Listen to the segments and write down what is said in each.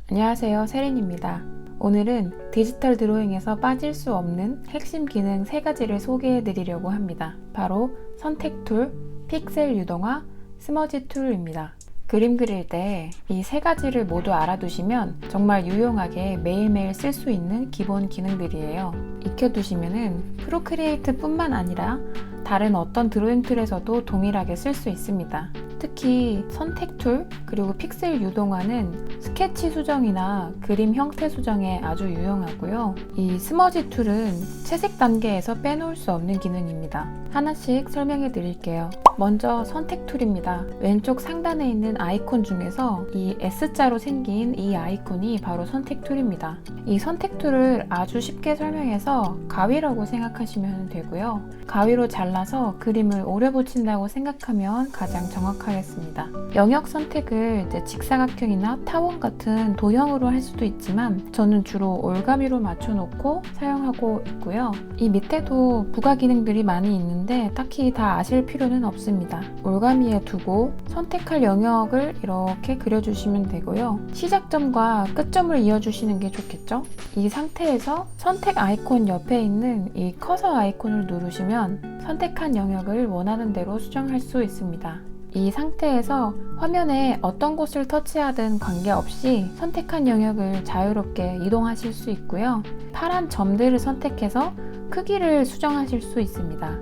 안녕하세요, 세린입니다. 오늘은 디지털 드로잉에서 빠질 수 없는 핵심 기능 3가지를 소개해 드리려고 합니다. 바로 선택 툴, 픽셀 유동화, 스머지 툴입니다. 그림 그릴 때 이 3가지를 모두 알아두시면 정말 유용하게 매일매일 쓸 수 있는 기본 기능들이에요. 익혀두시면 프로크리에이트 뿐만 아니라 다른 어떤 드로잉 툴에서도 동일하게 쓸 수 있습니다. 특히 선택 툴 그리고 픽셀 유동화는 스케치 수정이나 그림 형태 수정에 아주 유용하고요. 이 스머지 툴은 채색 단계에서 빼놓을 수 없는 기능입니다. 하나씩 설명해 드릴게요. 먼저 선택 툴입니다. 왼쪽 상단에 있는 아이콘 중에서 이 S자로 생긴 이 아이콘이 바로 선택 툴입니다. 이 선택 툴을 아주 쉽게 설명해서 가위라고 생각하시면 되고요. 가위로 잘라서 그림을 오래 붙인다고 생각하면 가장 정확하겠습니다. 영역 선택을 이제 직사각형이나 타원 같은 도형으로 할 수도 있지만 저는 주로 올가미로 맞춰놓고 사용하고 있고요. 이 밑에도 부가 기능들이 많이 있는데 딱히 다 아실 필요는 없습니다. 올가미에 두고 선택할 영역을 이렇게 그려주시면 되고요. 시작점과 끝점을 이어주시는 게 좋겠죠? 이 상태에서 선택 아이콘 옆에 있는 이 커서 아이콘을 누르시면 선택한 영역을 원하는 대로 수정할 수 있습니다. 이 상태에서 화면에 어떤 곳을 터치하든 관계없이 선택한 영역을 자유롭게 이동하실 수 있고요. 파란 점들을 선택해서 크기를 수정하실 수 있습니다.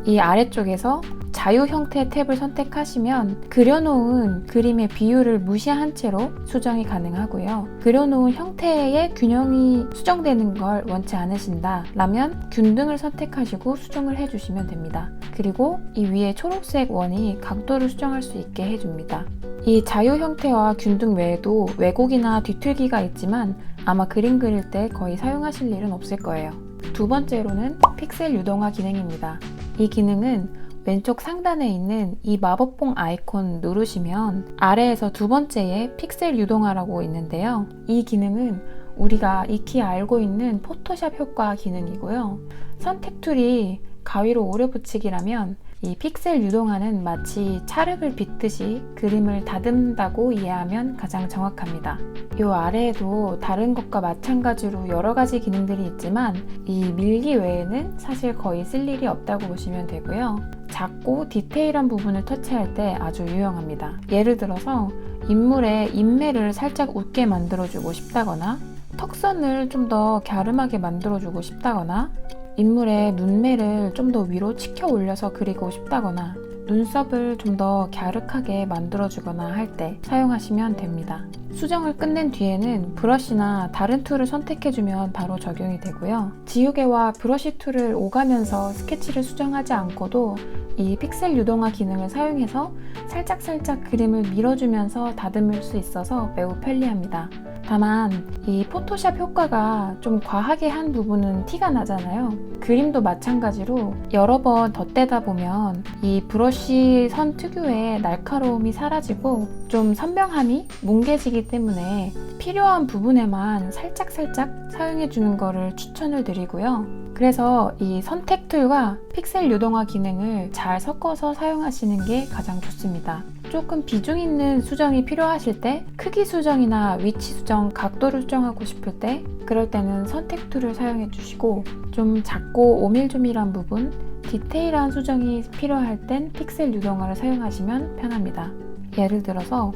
이 아래쪽에서 자유 형태 탭을 선택하시면 그려놓은 그림의 비율을 무시한 채로 수정이 가능하고요. 그려놓은 형태의 균형이 수정되는 걸 원치 않으신다 라면 균등을 선택하시고 수정을 해주시면 됩니다. 그리고 이 위에 초록색 원이 각도를 수정할 수 있게 해줍니다. 이 자유 형태와 균등 외에도 왜곡이나 뒤틀기가 있지만 아마 그림 그릴 때 거의 사용하실 일은 없을 거예요. 두 번째로는 픽셀 유동화 기능입니다. 이 기능은 왼쪽 상단에 있는 이 마법봉 아이콘 누르시면 아래에서 두 번째에 픽셀 유동화라고 있는데요. 이 기능은 우리가 익히 알고 있는 포토샵 효과 기능이고요. 선택 툴이 가위로 오래 붙이기라면 이 픽셀 유동화는 마치 찰흙을 빗듯이 그림을 다듬는다고 이해하면 가장 정확합니다. 이 아래에도 다른 것과 마찬가지로 여러 가지 기능들이 있지만 이 밀기 외에는 사실 거의 쓸 일이 없다고 보시면 되고요. 작고 디테일한 부분을 터치할 때 아주 유용합니다. 예를 들어서 인물의 인매를 살짝 웃게 만들어주고 싶다거나 턱선을 좀 더 갸름하게 만들어주고 싶다거나 인물의 눈매를 좀 더 위로 치켜 올려서 그리고 싶다거나 눈썹을 좀 더 갸륵하게 만들어주거나 할 때 사용하시면 됩니다. 수정을 끝낸 뒤에는 브러쉬나 다른 툴을 선택해주면 바로 적용이 되고요. 지우개와 브러쉬 툴을 오가면서 스케치를 수정하지 않고도 이 픽셀 유동화 기능을 사용해서 살짝살짝 그림을 밀어주면서 다듬을 수 있어서 매우 편리합니다. 다만 이 포토샵 효과가 좀 과하게 한 부분은 티가 나잖아요. 그림도 마찬가지로 여러 번 덧대다 보면 이 브러쉬 선 특유의 날카로움이 사라지고 좀 선명함이 뭉개지기 때문에 필요한 부분에만 살짝살짝 사용해주는 거를 추천을 드리고요. 그래서 이 선택 툴과 픽셀 유동화 기능을 잘 섞어서 사용하시는 게 가장 좋습니다. 조금 비중 있는 수정이 필요하실 때 크기 수정이나 위치 수정, 각도를 수정하고 싶을 때 그럴 때는 선택 툴을 사용해 주시고 좀 작고 오밀조밀한 부분, 디테일한 수정이 필요할 땐 픽셀 유동화를 사용하시면 편합니다. 예를 들어서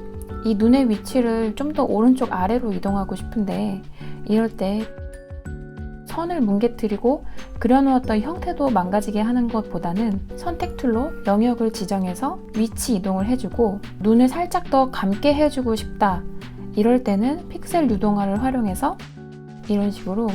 이 눈의 위치를 좀 더 오른쪽 아래로 이동하고 싶은데 이럴 때 선을 뭉개뜨리고 그려놓았던 형태도 망가지게 하는 것보다는 선택 툴로 영역을 지정해서 위치 이동을 해주고 눈을 살짝 더 감게 해주고 싶다. 이럴 때는 픽셀 유동화를 활용해서 이런 식으로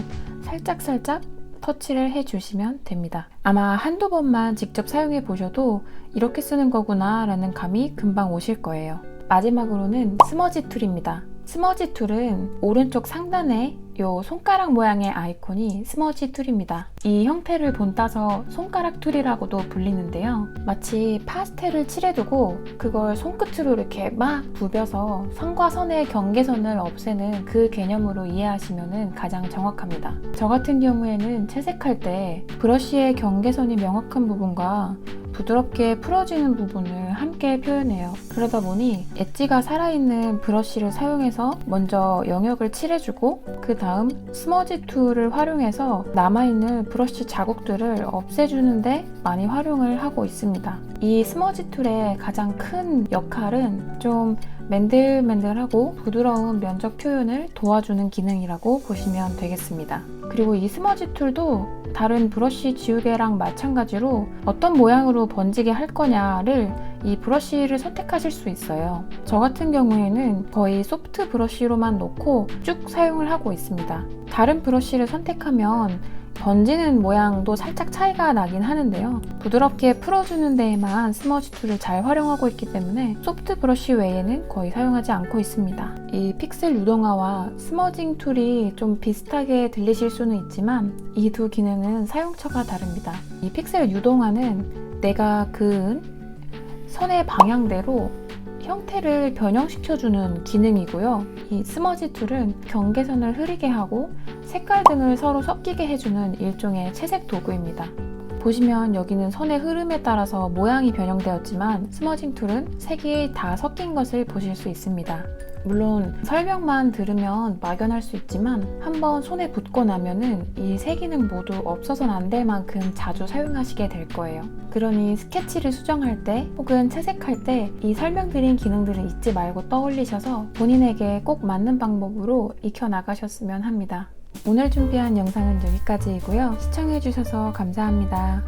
살짝살짝 터치를 해주시면 됩니다. 아마 한두 번만 직접 사용해 보셔도 이렇게 쓰는 거구나 라는 감이 금방 오실 거예요. 마지막으로는 스머지 툴입니다. 스머지 툴은 오른쪽 상단에 이 손가락 모양의 아이콘이 스머지 툴입니다. 이 형태를 본따서 손가락 툴이라고도 불리는데요. 마치 파스텔을 칠해두고 그걸 손끝으로 이렇게 막 부벼서 선과 선의 경계선을 없애는 그 개념으로 이해하시면 가장 정확합니다. 저 같은 경우에는 채색할 때 브러쉬의 경계선이 명확한 부분과 부드럽게 풀어지는 부분을 함께 표현해요. 그러다 보니 엣지가 살아있는 브러쉬를 사용해서 먼저 영역을 칠해주고 그 다음 스머지 툴을 활용해서 남아있는 브러쉬 자국들을 없애주는데 많이 활용을 하고 있습니다. 이 스머지 툴의 가장 큰 역할은 좀 맨들맨들하고 부드러운 면적 표현을 도와주는 기능이라고 보시면 되겠습니다. 그리고 이 스머지 툴도 다른 브러쉬 지우개랑 마찬가지로 어떤 모양으로 번지게 할 거냐를 이 브러쉬를 선택하실 수 있어요. 저 같은 경우에는 거의 소프트 브러쉬로만 놓고 쭉 사용을 하고 있습니다. 다른 브러쉬를 선택하면 번지는 모양도 살짝 차이가 나긴 하는데요. 부드럽게 풀어주는 데에만 스머지 툴을 잘 활용하고 있기 때문에 소프트 브러쉬 외에는 거의 사용하지 않고 있습니다. 이 픽셀 유동화와 스머징 툴이 좀 비슷하게 들리실 수는 있지만 이 두 기능은 사용처가 다릅니다. 이 픽셀 유동화는 내가 그은 선의 방향대로 형태를 변형시켜주는 기능이고요. 이 스머지 툴은 경계선을 흐리게 하고 색깔 등을 서로 섞이게 해주는 일종의 채색 도구입니다. 보시면 여기는 선의 흐름에 따라서 모양이 변형되었지만 스머징 툴은 색이 다 섞인 것을 보실 수 있습니다. 물론 설명만 들으면 막연할 수 있지만 한번 손에 붙고 나면은 이 세 기능 모두 없어서는 안 될 만큼 자주 사용하시게 될 거예요. 그러니 스케치를 수정할 때 혹은 채색할 때 이 설명드린 기능들을 잊지 말고 떠올리셔서 본인에게 꼭 맞는 방법으로 익혀 나가셨으면 합니다. 오늘 준비한 영상은 여기까지이고요. 시청해주셔서 감사합니다.